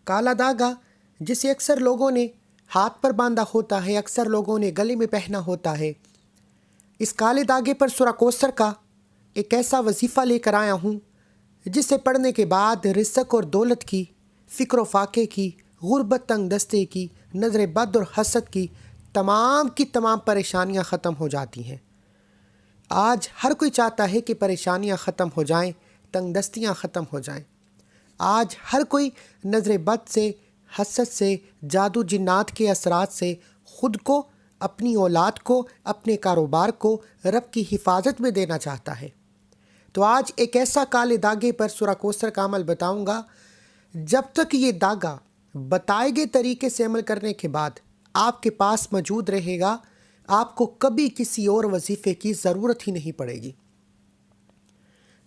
کالا داغا جسے اکثر لوگوں نے ہاتھ پر باندھا ہوتا ہے، اکثر لوگوں نے گلے میں پہنا ہوتا ہے، اس کالے داغے پر سورہ کوثر کا ایک ایسا وظیفہ لے کر آیا ہوں جسے پڑھنے کے بعد رزق اور دولت کی، فکر و فاقے کی، غربت تنگ دستے کی، نظر بد اور حسد کی تمام پریشانیاں ختم ہو جاتی ہیں۔ آج ہر کوئی چاہتا ہے کہ پریشانیاں ختم ہو جائیں، تنگ دستیاں ختم ہو جائیں۔ آج ہر کوئی نظر بد سے، حسد سے، جادو جنات کے اثرات سے خود کو، اپنی اولاد کو، اپنے کاروبار کو رب کی حفاظت میں دینا چاہتا ہے۔ تو آج ایک ایسا کالے داغے پر سورہ کوثر کا عمل بتاؤں گا، جب تک یہ داغا بتائے گئے طریقے سے عمل کرنے کے بعد آپ کے پاس موجود رہے گا، آپ کو کبھی کسی اور وظیفے کی ضرورت ہی نہیں پڑے گی،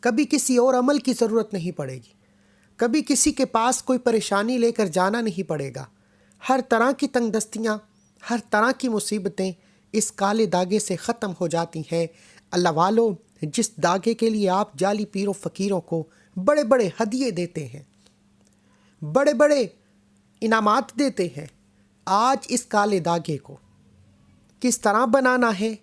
کبھی کسی اور عمل کی ضرورت نہیں پڑے گی، کبھی کسی کے پاس کوئی پریشانی لے کر جانا نہیں پڑے گا۔ ہر طرح کی تنگ دستیاں، ہر طرح کی مصیبتیں اس کالے داغے سے ختم ہو جاتی ہیں۔ اللہ والو، جس داغے کے لیے آپ جعلی پیروں فقیروں کو بڑے بڑے ہدیے دیتے ہیں، بڑے بڑے انعامات دیتے ہیں، آج اس کالے داغے کو کس طرح بنانا ہے،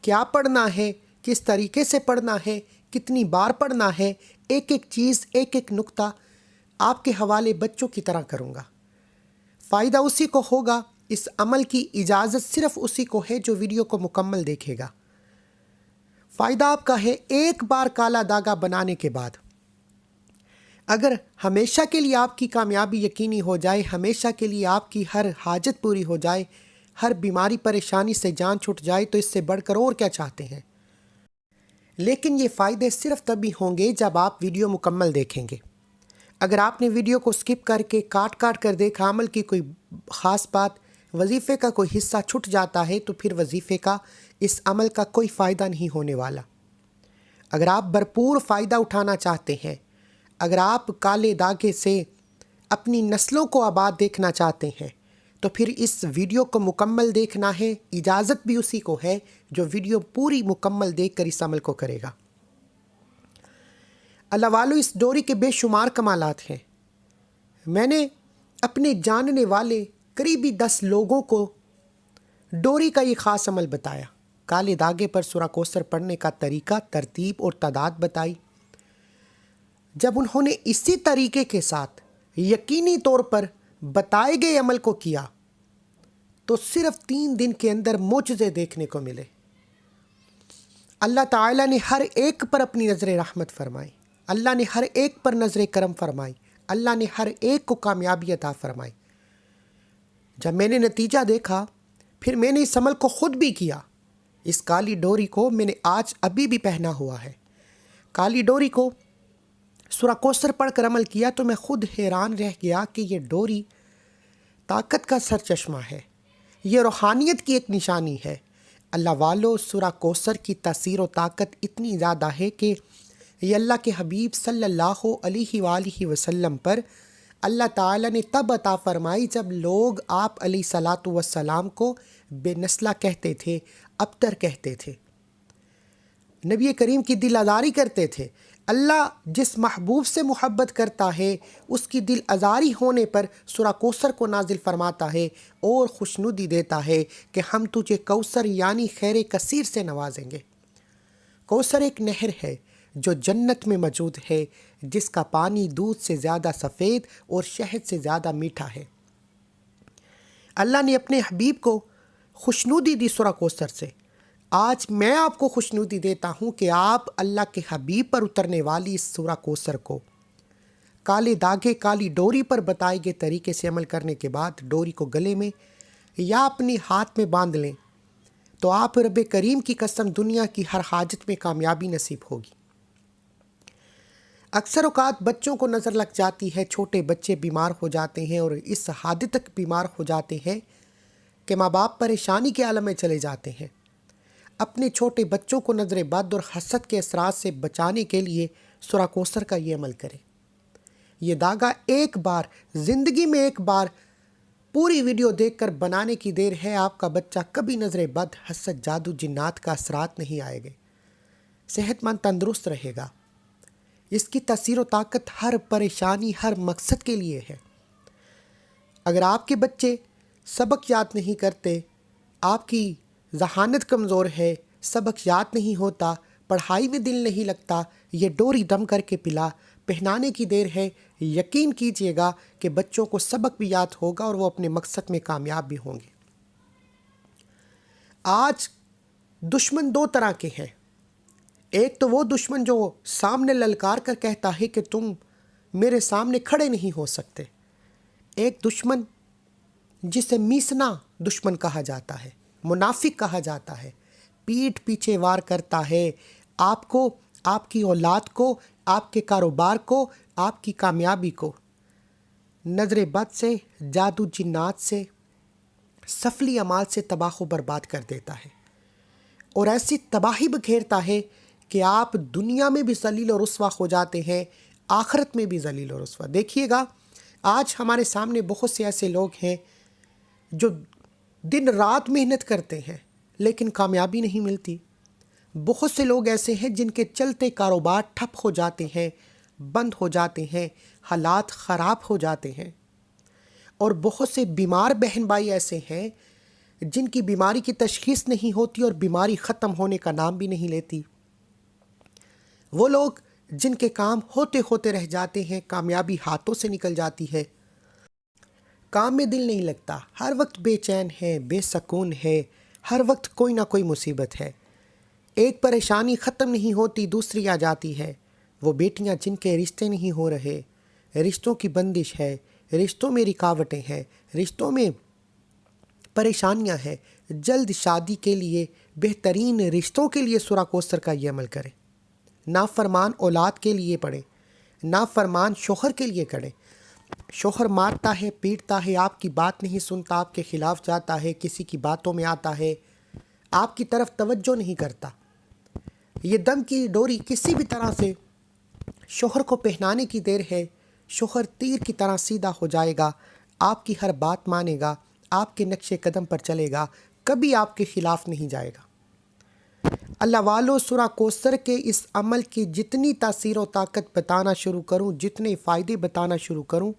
کیا پڑھنا ہے، کس طریقے سے پڑھنا ہے، کتنی بار پڑھنا ہے، ایک ایک چیز، ایک ایک نقطہ آپ کے حوالے بچوں کی طرح کروں گا۔ فائدہ اسی کو ہوگا، اس عمل کی اجازت صرف اسی کو ہے جو ویڈیو کو مکمل دیکھے گا۔ فائدہ آپ کا ہے، ایک بار کالا داغا بنانے کے بعد اگر ہمیشہ کے لیے آپ کی کامیابی یقینی ہو جائے، ہمیشہ کے لیے آپ کی ہر حاجت پوری ہو جائے، ہر بیماری پریشانی سے جان چھٹ جائے، تو اس سے بڑھ کر اور کیا چاہتے ہیں؟ لیکن یہ فائدے صرف تبھی ہوں گے جب آپ ویڈیو مکمل دیکھیں گے۔ اگر آپ نے ویڈیو کو سکپ کر کے کاٹ کر دیکھا، عمل کی کوئی خاص بات، وظیفے کا کوئی حصہ چھٹ جاتا ہے، تو پھر وظیفے کا، اس عمل کا کوئی فائدہ نہیں ہونے والا۔ اگر آپ بھرپور فائدہ اٹھانا چاہتے ہیں، اگر آپ کالے داغے سے اپنی نسلوں کو آباد دیکھنا چاہتے ہیں، تو پھر اس ویڈیو کو مکمل دیکھنا ہے۔ اجازت بھی اسی کو ہے جو ویڈیو پوری مکمل دیکھ کر اس عمل کو کرے گا۔ اللہ والو، اس ڈوری کے بے شمار کمالات ہیں۔ میں نے اپنے جاننے والے قریبی 10 لوگوں کو ڈوری کا یہ خاص عمل بتایا، کالے داغے پر سورہ کوثر پڑھنے کا طریقہ، ترتیب اور تعداد بتائی۔ جب انہوں نے اسی طریقے کے ساتھ یقینی طور پر بتائے گئے عمل کو کیا، تو صرف 3 دن کے اندر معجزے دیکھنے کو ملے۔ اللہ تعالیٰ نے ہر ایک پر اپنی نظر رحمت فرمائی، اللہ نے ہر ایک پر نظر کرم فرمائی، اللہ نے ہر ایک کو کامیابی عطا فرمائی۔ جب میں نے نتیجہ دیکھا، پھر میں نے اس عمل کو خود بھی کیا۔ اس کالی ڈوری کو میں نے آج ابھی بھی پہنا ہوا ہے۔ کالی ڈوری کو سورہ کوثر پڑھ کر عمل کیا تو میں خود حیران رہ گیا کہ یہ ڈوری طاقت کا سرچشمہ ہے، یہ روحانیت کی ایک نشانی ہے۔ اللہ والو، سورہ کوثر کی تاثیر و طاقت اتنی زیادہ ہے کہ یہ اللہ کے حبیب صلی اللہ علیہ وآلہ وسلم پر اللہ تعالیٰ نے تب عطا فرمائی جب لوگ آپ علیہ الصلاۃ والسلام کو بے نسلہ کہتے تھے، ابتر کہتے تھے، نبی کریم کی دل آزاری کرتے تھے۔ اللہ جس محبوب سے محبت کرتا ہے، اس کی دل آزاری ہونے پر سورہ کوثر کو نازل فرماتا ہے اور خوشنودی دیتا ہے کہ ہم تجھے کوثر یعنی خیر کثیر سے نوازیں گے۔ کوثر ایک نہر ہے جو جنت میں موجود ہے، جس کا پانی دودھ سے زیادہ سفید اور شہد سے زیادہ میٹھا ہے۔ اللہ نے اپنے حبیب کو خوشنودی دی سورہ کوثر سے۔ آج میں آپ کو خوشنودی دیتا ہوں کہ آپ اللہ کے حبیب پر اترنے والی اس سورہ کوثر کو کالے داغے، کالی ڈوری پر بتائے گئے طریقے سے عمل کرنے کے بعد ڈوری کو گلے میں یا اپنے ہاتھ میں باندھ لیں، تو آپ رب کریم کی قسم دنیا کی ہر حاجت میں کامیابی نصیب ہوگی۔ اکثر اوقات بچوں کو نظر لگ جاتی ہے، چھوٹے بچے بیمار ہو جاتے ہیں اور اس حد تک بیمار ہو جاتے ہیں کہ ماں باپ پریشانی کے عالم میں چلے جاتے ہیں۔ اپنے چھوٹے بچوں کو نظر بد اور حسد کے اثرات سے بچانے کے لیے سورہ کوثر کا یہ عمل کریں۔ یہ داغا ایک بار زندگی میں، ایک بار پوری ویڈیو دیکھ کر بنانے کی دیر ہے۔ آپ کا بچہ کبھی نظر بد، حسد، جادو جنات کا اثرات نہیں آئے گے، صحت مند تندرست رہے گا۔ اس کی تاثیر و طاقت ہر پریشانی، ہر مقصد کے لیے ہے۔ اگر آپ کے بچے سبق یاد نہیں کرتے، آپ کی ذہانت کمزور ہے، سبق یاد نہیں ہوتا، پڑھائی میں دل نہیں لگتا، یہ ڈوری دم کر کے پہنانے کی دیر ہے، یقین کیجئے گا کہ بچوں کو سبق بھی یاد ہوگا اور وہ اپنے مقصد میں کامیاب بھی ہوں گے۔ آج دشمن دو طرح کے ہیں۔ ایک تو وہ دشمن جو سامنے للکار کر کہتا ہے کہ تم میرے سامنے کھڑے نہیں ہو سکتے۔ ایک دشمن جسے میسنا دشمن کہا جاتا ہے، منافق کہا جاتا ہے، پیٹھ پیچھے وار کرتا ہے آپ کو، آپ کی اولاد کو، آپ کے کاروبار کو، آپ کی کامیابی کو نظر بد سے، جادو جنات سے، سفلی اعمال سے تباہ و برباد کر دیتا ہے، اور ایسی تباہی بکھیرتا ہے کہ آپ دنیا میں بھی ذلیل و رسوا ہو جاتے ہیں، آخرت میں بھی ذلیل و رسوا۔ دیکھیے گا آج ہمارے سامنے بہت سے ایسے لوگ ہیں جو دن رات محنت کرتے ہیں لیکن کامیابی نہیں ملتی۔ بہت سے لوگ ایسے ہیں جن کے چلتے کاروبار ٹھپ ہو جاتے ہیں، بند ہو جاتے ہیں، حالات خراب ہو جاتے ہیں، اور بہت سے بیمار بہن بھائی ایسے ہیں جن کی بیماری کی تشخیص نہیں ہوتی اور بیماری ختم ہونے کا نام بھی نہیں لیتی۔ وہ لوگ جن کے کام ہوتے ہوتے رہ جاتے ہیں، کامیابی ہاتھوں سے نکل جاتی ہے، کام میں دل نہیں لگتا، ہر وقت بے چین ہے، بے سکون ہے، ہر وقت کوئی نہ کوئی مصیبت ہے، ایک پریشانی ختم نہیں ہوتی دوسری آ جاتی ہے۔ وہ بیٹیاں جن کے رشتے نہیں ہو رہے، رشتوں کی بندش ہے، رشتوں میں رکاوٹیں ہیں، رشتوں میں پریشانیاں ہیں، جلد شادی کے لیے، بہترین رشتوں کے لیے سورہ کوثر کا یہ عمل کریں۔ نافرمان اولاد کے لیے پڑھیں، نافرمان شوہر کے لیے کریں۔ شوہر مارتا ہے، پیٹتا ہے، آپ کی بات نہیں سنتا، آپ کے خلاف جاتا ہے، کسی کی باتوں میں آتا ہے، آپ کی طرف توجہ نہیں کرتا۔ یہ دم کی ڈوری کسی بھی طرح سے شوہر کو پہنانے کی دیر ہے، شوہر تیر کی طرح سیدھا ہو جائے گا، آپ کی ہر بات مانے گا، آپ کے نقش قدم پر چلے گا، کبھی آپ کے خلاف نہیں جائے گا۔ اللہ والو، سورہ کوثر کے اس عمل کی جتنی تاثیر و طاقت بتانا شروع کروں، جتنے فائدے بتانا شروع کروں،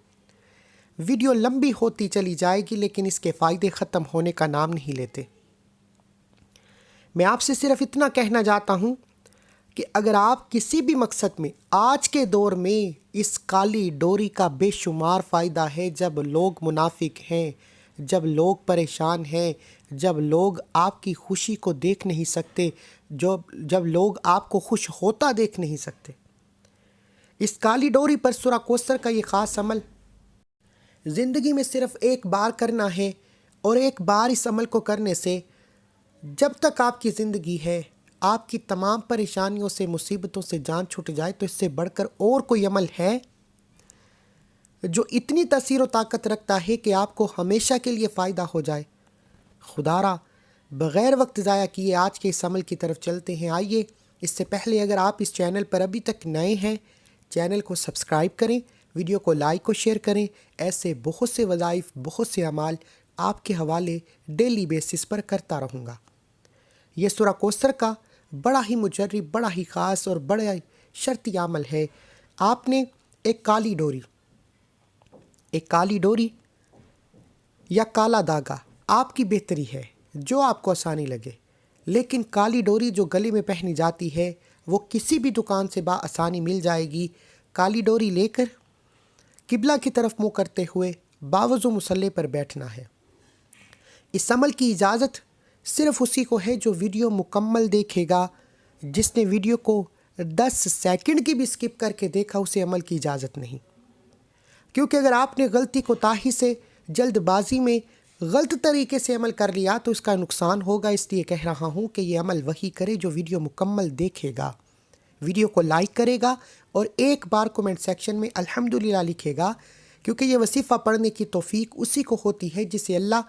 ویڈیو لمبی ہوتی چلی جائے گی لیکن اس کے فائدے ختم ہونے کا نام نہیں لیتے۔ میں آپ سے صرف اتنا کہنا چاہتا ہوں کہ اگر آپ کسی بھی مقصد میں، آج کے دور میں اس کالی ڈوری کا بے شمار فائدہ ہے، جب لوگ منافق ہیں، جب لوگ پریشان ہیں، جب لوگ آپ کی خوشی کو دیکھ نہیں سکتے، جب لوگ آپ کو خوش ہوتا دیکھ نہیں سکتے۔ اس کالی ڈوری پر سورہ کوثر کا یہ خاص عمل زندگی میں صرف ایک بار کرنا ہے، اور ایک بار اس عمل کو کرنے سے جب تک آپ کی زندگی ہے، آپ کی تمام پریشانیوں سے، مصیبتوں سے جان چھوٹ جائے تو اس سے بڑھ کر اور کوئی عمل ہے جو اتنی تاثیر و طاقت رکھتا ہے کہ آپ کو ہمیشہ کے لیے فائدہ ہو جائے۔ خدا را بغیر وقت ضائع کیے آج کے اس عمل کی طرف چلتے ہیں۔ آئیے، اس سے پہلے اگر آپ اس چینل پر ابھی تک نئے ہیں، چینل کو سبسکرائب کریں، ویڈیو کو لائک و شیئر کریں۔ ایسے بہت سے وظائف، بہت سے اعمال آپ کے حوالے ڈیلی بیسس پر کرتا رہوں گا۔ یہ سورہ کوثر کا بڑا ہی مجرب، بڑا ہی خاص اور بڑا شرطی عمل ہے۔ آپ نے ایک کالی ڈوری یا کالا دھاگا آپ کی بہتری ہے، جو آپ کو آسانی لگے، لیکن کالی ڈوری جو گلے میں پہنی جاتی ہے وہ کسی بھی دکان سے بآسانی مل جائے گی۔ کالی ڈوری لے کر قبلہ کی طرف منہ کرتے ہوئے باوضو مصلی پر بیٹھنا ہے۔ اس عمل کی اجازت صرف اسی کو ہے جو ویڈیو مکمل دیکھے گا۔ جس نے ویڈیو کو 10 سیکنڈ کی بھی سکپ کر کے دیکھا، اسے عمل کی اجازت نہیں، کیونکہ اگر آپ نے غلطی کوتاہی سے، جلد بازی میں غلط طریقے سے عمل کر لیا تو اس کا نقصان ہوگا۔ اس لیے کہہ رہا ہوں کہ یہ عمل وہی کرے جو ویڈیو مکمل دیکھے گا، ویڈیو کو لائک کرے گا اور ایک بار کومنٹ سیکشن میں الحمدللہ لکھے گا، کیونکہ یہ وظیفہ پڑھنے کی توفیق اسی کو ہوتی ہے جسے اللہ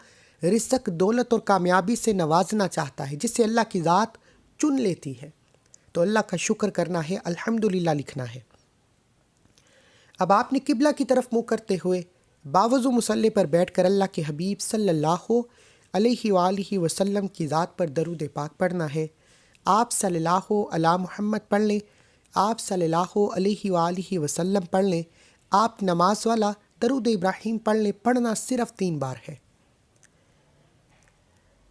رزق، دولت اور کامیابی سے نوازنا چاہتا ہے، جسے اللہ کی ذات چن لیتی ہے۔ تو اللہ کا شکر کرنا ہے، الحمدللہ لکھنا ہے۔ اب آپ نے قبلہ کی طرف منہ کرتے ہوئے باوضو مصلی پر بیٹھ کر اللہ کے حبیب صلی اللہ علیہ وآلہ وسلم کی ذات پر درود پاک پڑھنا ہے۔ آپ صلی اللہ علی محمد پڑھ لیں، آپ صلی اللہ علیہ وآلہ وسلم پڑھ لیں۔ آپ نماز والا درود ابراہیم پڑھ لیں، پڑھنا صرف 3 بار ہے۔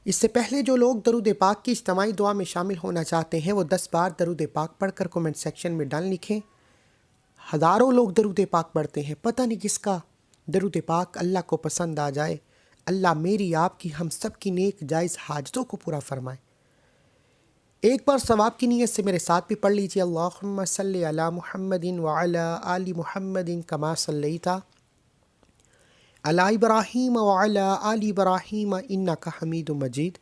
اس سے پہلے جو لوگ درود پاک کی اجتماعی دعا میں شامل ہونا چاہتے ہیں وہ 10 بار درود پاک پڑھ کر کومنٹ سیکشن میں ڈال لکھیں۔ ہزاروں لوگ درود پاک پڑھتے ہیں، پتہ نہیں کس کا درود پاک اللہ کو پسند آ جائے۔ اللہ میری، آپ کی، ہم سب کی نیک جائز حاجتوں کو پورا فرمائے۔ ایک بار ثواب کی نیت سے میرے ساتھ بھی پڑھ لیجیے، اللہم صلی علی محمد وعلی آل محمد کما صلیت علی ابراہیم وعلی آل ابراہیم انک حمید مجید،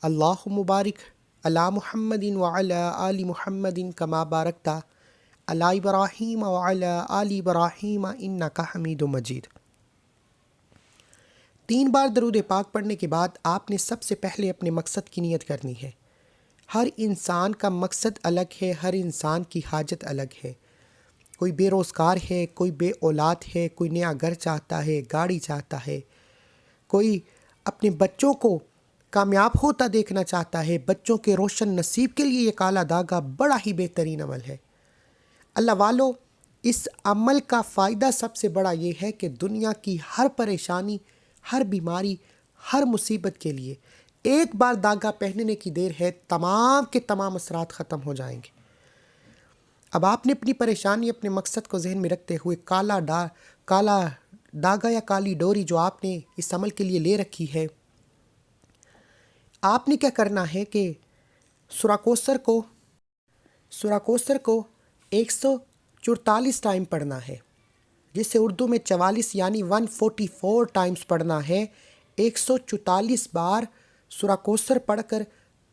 اللہم بارک علی محمد وعلی آل محمد کما بارکت علی ابراہیم وعلی آل ابراہیم انک حمید مجید۔ 3 بار درود پاک پڑھنے کے بعد آپ نے سب سے پہلے اپنے مقصد کی نیت کرنی ہے۔ ہر انسان کا مقصد الگ ہے، ہر انسان کی حاجت الگ ہے۔ کوئی بے روزگار ہے، کوئی بے اولاد ہے، کوئی نیا گھر چاہتا ہے، گاڑی چاہتا ہے، کوئی اپنے بچوں کو کامیاب ہوتا دیکھنا چاہتا ہے۔ بچوں کے روشن نصیب کے لیے یہ کالا داغا بڑا ہی بہترین عمل ہے۔ اللہ والو، اس عمل کا فائدہ سب سے بڑا یہ ہے کہ دنیا کی ہر پریشانی، ہر بیماری، ہر مصیبت کے لیے ایک بار داغا پہننے کی دیر ہے، تمام کے تمام اثرات ختم ہو جائیں گے۔ اب آپ نے اپنی پریشانی، اپنے مقصد کو ذہن میں رکھتے ہوئے کالا داغا یا کالی ڈوری جو آپ نے اس عمل کے لیے لے رکھی ہے، آپ نے کیا کرنا ہے کہ سورہ کوثر کو 144 ٹائم پڑھنا ہے، جسے اردو میں 44 یعنی 144 ٹائمز پڑھنا ہے۔ 144 بار سورہ کوثر پڑھ کر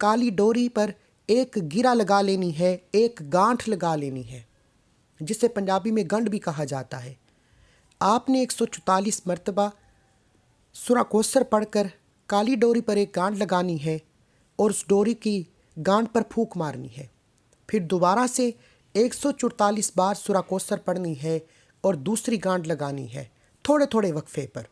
کالی ڈوری پر ایک گرہ لگا لینی ہے، ایک گانٹھ لگا لینی ہے، جسے پنجابی میں گنڈ بھی کہا جاتا ہے۔ آپ نے 144 مرتبہ سورہ کوثر پڑھ کر کالی ڈوری پر ایک گانٹھ لگانی ہے اور اس ڈوری کی گانٹھ پر پھونک مارنی ہے۔ پھر دوبارہ سے 144 بار سورہ کوثر پڑھنی ہے اور دوسری گانٹھ لگانی ہے، تھوڑے تھوڑے وقفے پر۔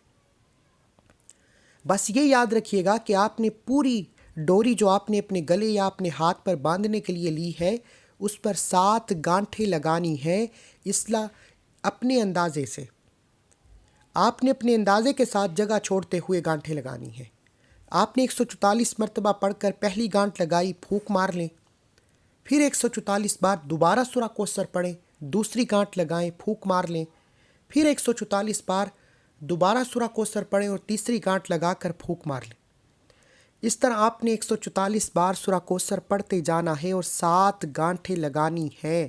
بس یہ یاد رکھیے گا کہ آپ نے پوری ڈوری جو آپ نے اپنے گلے یا اپنے ہاتھ پر باندھنے کے لیے لی ہے، اس پر 7 گانٹھیں لگانی ہے، اصلاح اپنے اندازے سے۔ آپ نے اپنے اندازے کے ساتھ جگہ چھوڑتے ہوئے گانٹھیں لگانی ہیں۔ آپ نے 144 مرتبہ پڑھ کر پہلی گانٹھ لگائی، پھونک مار لیں۔ پھر 144 بار دوبارہ سورہ کوثر پڑھیں، دوسری گانٹھ لگائیں، پھونک مار لیں۔ پھر 144 بار دوبارہ سورہ کوثر پڑھیں اور تیسری گانٹھ لگا کر پھونک مار لیں۔ اس طرح آپ نے 144 بار سورہ کوثر پڑھتے جانا ہے اور 7 گانٹھیں لگانی ہیں،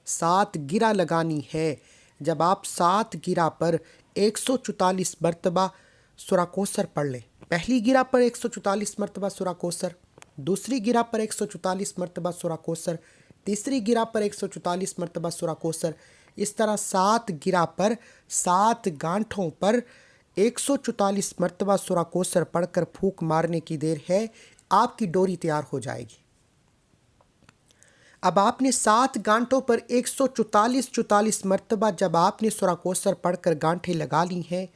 7 گرہ لگانی ہے۔ جب آپ 7 گرہ پر 144 مرتبہ سورہ کوثر پڑھ لیں، پہلی گرہ پر 144 مرتبہ سورہ کوثر، دوسری گرہ پر 144 مرتبہ سورہ کوثر، تیسری گرہ پر 144 مرتبہ سورہ کوثر، اس طرح 7 گرہ پر 7 گانٹھوں پر 144 مرتبہ سورہ کوثر پڑھ کر پھونک مارنے کی دیر ہے، آپ کی ڈوری تیار ہو جائے گی۔ اب آپ نے 7 گانٹھوں پر 144 مرتبہ جب آپ نے سورہ کوثر پڑھ کر گانٹھیں لگا لی ہیں،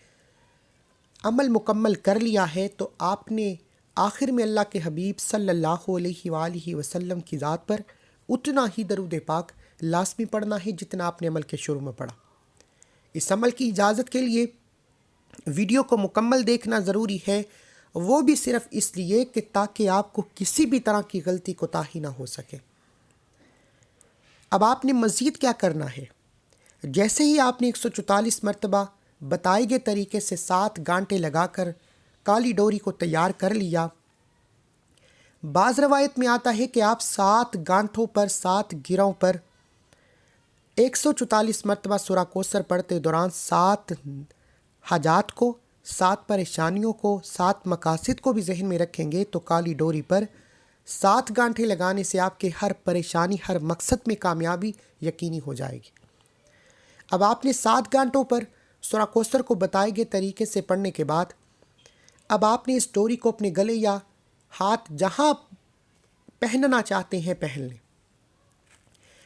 عمل مکمل کر لیا ہے، تو آپ نے آخر میں اللہ کے حبیب صلی اللہ علیہ وآلہ وسلم کی ذات پر اتنا ہی درود پاک لازمی پڑھنا ہے جتنا آپ نے عمل کے شروع میں پڑھا۔ اس عمل کی اجازت کے لیے ویڈیو کو مکمل دیکھنا ضروری ہے، وہ بھی صرف اس لیے کہ تاکہ آپ کو کسی بھی طرح کی غلطی کوتاہی نہ ہو سکے۔ اب آپ نے مزید کیا کرنا ہے؟ جیسے ہی آپ نے 144 مرتبہ بتائے گئے طریقے سے 7 گانٹیں لگا کر کالی ڈوری کو تیار کر لیا، بعض روایت میں آتا ہے کہ آپ 7 گانٹھوں پر 7 گرہوں پر 144 مرتبہ سورہ کوثر پڑھتے دوران 7 حاجات کو، 7 پریشانیوں کو، 7 مقاصد کو بھی ذہن میں رکھیں گے تو کالی ڈوری پر 7 گانٹھیں لگانے سے آپ کے ہر پریشانی، ہر مقصد میں کامیابی یقینی ہو جائے گی۔ اب آپ نے 7 گانٹھوں پر سورہ کوثر کو بتائے گئے طریقے سے پڑھنے کے بعد اب آپ نے اس ڈوری کو اپنے گلے یا ہاتھ جہاں پہننا چاہتے ہیں پہن لیں۔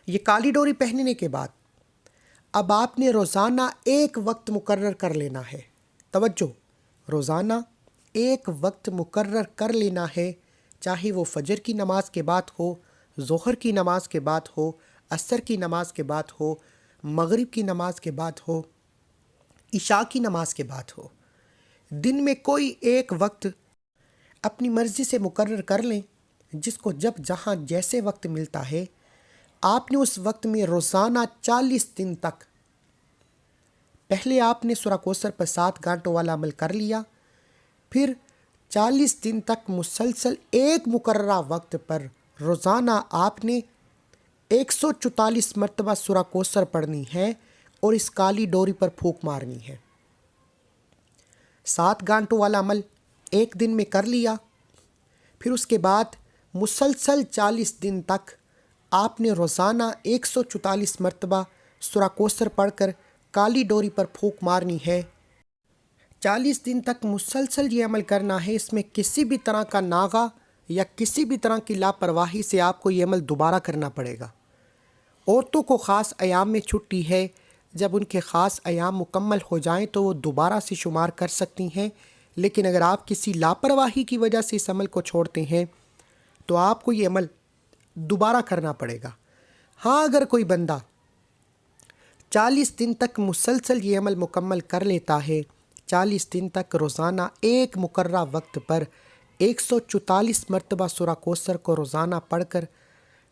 یہ کالی ڈوری پہننے کے بعد اب آپ نے روزانہ ایک وقت مقرر کر لینا ہے۔ توجہ، روزانہ ایک وقت مقرر کر لینا ہے، چاہے وہ فجر کی نماز کے بعد ہو، ظہر کی نماز کے بعد ہو، عصر کی نماز کے بعد ہو، مغرب کی نماز کے بعد ہو۔ عشاء کی نماز کے بعد ہو۔ دن میں کوئی ایک وقت اپنی مرضی سے مقرر کر لیں، جس کو جب جہاں جیسے وقت ملتا ہے۔ آپ نے اس وقت میں روزانہ 40 دن تک، پہلے آپ نے سورہ کوثر پر 7 گھنٹوں والا عمل کر لیا، پھر 40 دن تک مسلسل ایک مقررہ وقت پر روزانہ آپ نے 144 مرتبہ سورہ کوثر پڑھنی ہے اور اس کالی ڈوری پر پھونک مارنی ہے۔ 7 گھنٹوں والا عمل ایک دن میں کر لیا، پھر اس کے بعد مسلسل 40 دن تک آپ نے روزانہ 144 مرتبہ سورہ کوثر پڑھ کر کالی ڈوری پر پھونک مارنی ہے۔ 40 دن تک مسلسل یہ عمل کرنا ہے۔ اس میں کسی بھی طرح کا ناغہ یا کسی بھی طرح کی لاپرواہی سے آپ کو یہ عمل دوبارہ کرنا پڑے گا۔ عورتوں کو خاص ایام میں چھٹی ہے، جب ان کے خاص ایام مکمل ہو جائیں تو وہ دوبارہ سے شمار کر سکتی ہیں، لیکن اگر آپ کسی لاپرواہی کی وجہ سے اس عمل کو چھوڑتے ہیں تو آپ کو یہ عمل دوبارہ کرنا پڑے گا۔ ہاں، اگر کوئی بندہ 40 دن تک مسلسل یہ عمل مکمل کر لیتا ہے، 40 دن تک روزانہ ایک مقررہ وقت پر 144 مرتبہ سورہ کوثر کو روزانہ پڑھ کر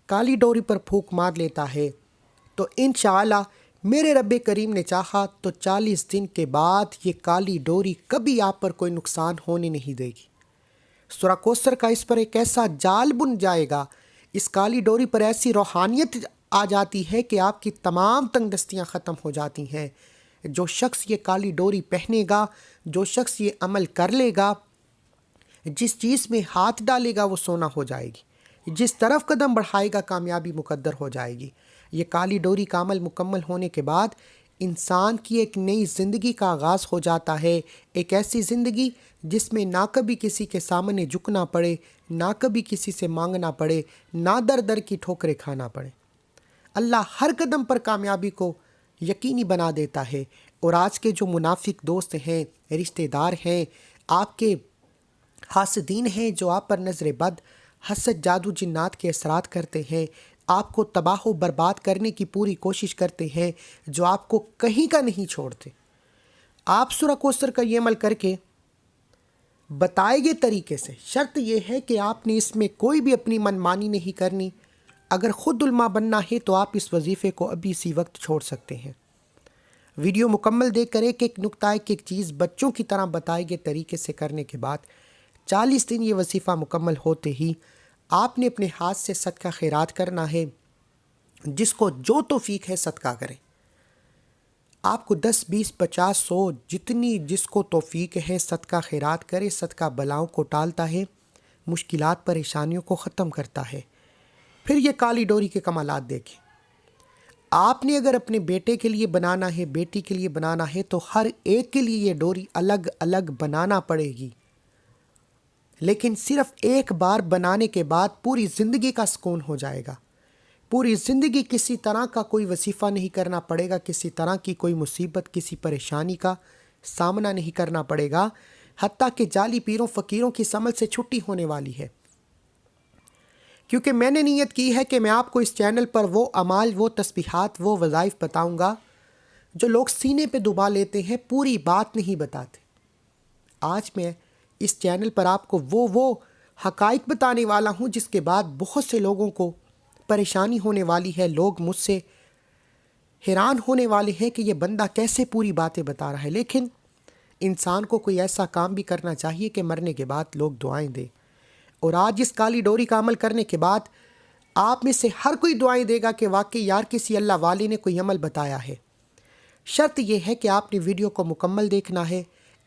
کالی ڈوری پر پھونک مار لیتا ہے، تو انشاءاللہ میرے رب کریم نے چاہا تو 40 دن کے بعد یہ کالی ڈوری کبھی آپ پر کوئی نقصان ہونے نہیں دے گی۔ سورہ کوثر کا اس پر ایک ایسا جال بن جائے گا، اس کالی ڈوری پر ایسی روحانیت آ جاتی ہے کہ آپ کی تمام تنگ دستیاں ختم ہو جاتی ہیں۔ جو شخص یہ کالی ڈوری پہنے گا، جو شخص یہ عمل کر لے گا، جس چیز میں ہاتھ ڈالے گا وہ سونا ہو جائے گی، جس طرف قدم بڑھائے گا کامیابی مقدر ہو جائے گی۔ یہ کالی ڈوری کا عمل مکمل ہونے کے بعد انسان کی ایک نئی زندگی کا آغاز ہو جاتا ہے، ایک ایسی زندگی جس میں نہ کبھی کسی کے سامنے جھکنا پڑے، نہ کبھی کسی سے مانگنا پڑے، نہ در در کی ٹھوکریں کھانا پڑے۔ اللہ ہر قدم پر کامیابی کو یقینی بنا دیتا ہے۔ اور آج کے جو منافق دوست ہیں، رشتہ دار ہیں، آپ کے حاسدین ہیں، جو آپ پر نظر بد، حسد، جادو، جنات کے اثرات کرتے ہیں، آپ کو تباہ و برباد کرنے کی پوری کوشش کرتے ہیں، جو آپ کو کہیں کا نہیں چھوڑتے، آپ سورہ کوثر کا یہ عمل کر کے بتائے گئے طریقے سے، شرط یہ ہے کہ آپ نے اس میں کوئی بھی اپنی منمانی نہیں کرنی۔ اگر خود علماء بننا ہے تو آپ اس وظیفے کو ابھی اسی وقت چھوڑ سکتے ہیں۔ ویڈیو مکمل دیکھ کر ایک نقطہ ایک چیز بچوں کی طرح بتائے گئے طریقے سے کرنے کے بعد 40 دن یہ وظیفہ مکمل ہوتے ہی آپ نے اپنے ہاتھ سے صدقہ خیرات کرنا ہے۔ جس کو جو توفیق ہے صدقہ کریں۔ آپ کو 10، 20، 50، 100 جتنی جس کو توفیق ہے صدقہ خیرات کرے۔ صدقہ بلاؤں کو ٹالتا ہے، مشکلات پریشانیوں کو ختم کرتا ہے۔ پھر یہ کالی ڈوری کے کمالات دیکھیں۔ آپ نے اگر اپنے بیٹے کے لیے بنانا ہے، بیٹی کے لیے بنانا ہے، تو ہر ایک کے لیے یہ ڈوری الگ الگ بنانا پڑے گی، لیکن صرف ایک بار بنانے کے بعد پوری زندگی کا سکون ہو جائے گا۔ پوری زندگی کسی طرح کا کوئی وظیفہ نہیں کرنا پڑے گا، کسی طرح کی کوئی مصیبت، کسی پریشانی کا سامنا نہیں کرنا پڑے گا، حتیٰ کہ جعلی پیروں فقیروں کی سمجھ سے چھٹی ہونے والی ہے۔ کیونکہ میں نے نیت کی ہے کہ میں آپ کو اس چینل پر وہ اعمال، وہ تسبیحات، وہ وظائف بتاؤں گا جو لوگ سینے پہ دبا لیتے ہیں، پوری بات نہیں بتاتے۔ آج میں اس چینل پر آپ کو وہ حقائق بتانے والا ہوں جس کے بعد بہت سے لوگوں کو پریشانی ہونے والی ہے۔ لوگ مجھ سے حیران ہونے والے ہیں کہ یہ بندہ کیسے پوری باتیں بتا رہا ہے۔ لیکن انسان کو کوئی ایسا کام بھی کرنا چاہیے کہ مرنے کے بعد لوگ دعائیں دیں۔ اور آج اس کالی ڈوری کا عمل کرنے کے بعد آپ میں سے ہر کوئی دعائیں دے گا کہ واقعی یار کسی اللہ والے نے کوئی عمل بتایا ہے۔ شرط یہ ہے کہ آپ نے ویڈیو کو مکمل دیکھنا ہے،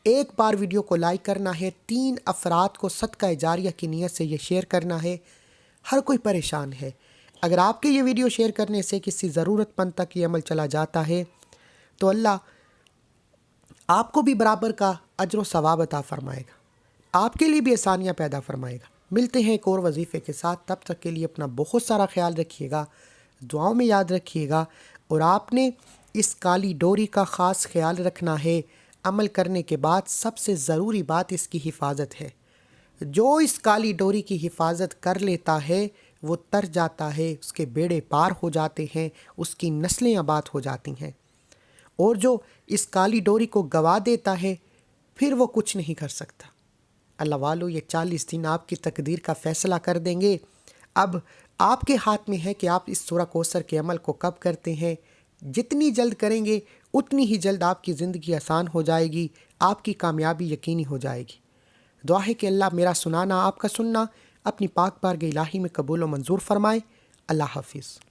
ایک بار ویڈیو کو لائک کرنا ہے، 3 افراد کو صدقہ جاریہ کی نیت سے یہ شیئر کرنا ہے۔ ہر کوئی پریشان ہے، اگر آپ کے یہ ویڈیو شیئر کرنے سے کسی ضرورت مند تک یہ عمل چلا جاتا ہے تو اللہ آپ کو بھی برابر کا اجر و ثواب عطا فرمائے گا، آپ کے لیے بھی آسانیاں پیدا فرمائے گا۔ ملتے ہیں ایک اور وظیفے کے ساتھ، تب تک کے لیے اپنا بہت سارا خیال رکھیے گا، دعاؤں میں یاد رکھیے گا، اور آپ نے اس کالی ڈوری کا خاص خیال رکھنا ہے۔ عمل کرنے کے بعد سب سے ضروری بات اس کی حفاظت ہے۔ جو اس کالی ڈوری کی حفاظت کر لیتا ہے وہ تر جاتا ہے، اس کے بیڑے پار ہو جاتے ہیں، اس کی نسلیں آباد ہو جاتی ہیں۔ اور جو اس کالی ڈوری کو گوا دیتا ہے پھر وہ کچھ نہیں کر سکتا۔ اللہ والو، یہ 40 دن آپ کی تقدیر کا فیصلہ کر دیں گے۔ اب آپ کے ہاتھ میں ہے کہ آپ اس سورہ کوثر کے عمل کو کب کرتے ہیں۔ جتنی جلد کریں گے اتنی ہی جلد آپ کی زندگی آسان ہو جائے گی، آپ کی کامیابی یقینی ہو جائے گی۔ دعا ہے کہ اللہ میرا سنانا، آپ کا سننا اپنی پاک بارگاہ الہی میں قبول و منظور فرمائے۔ اللہ حافظ۔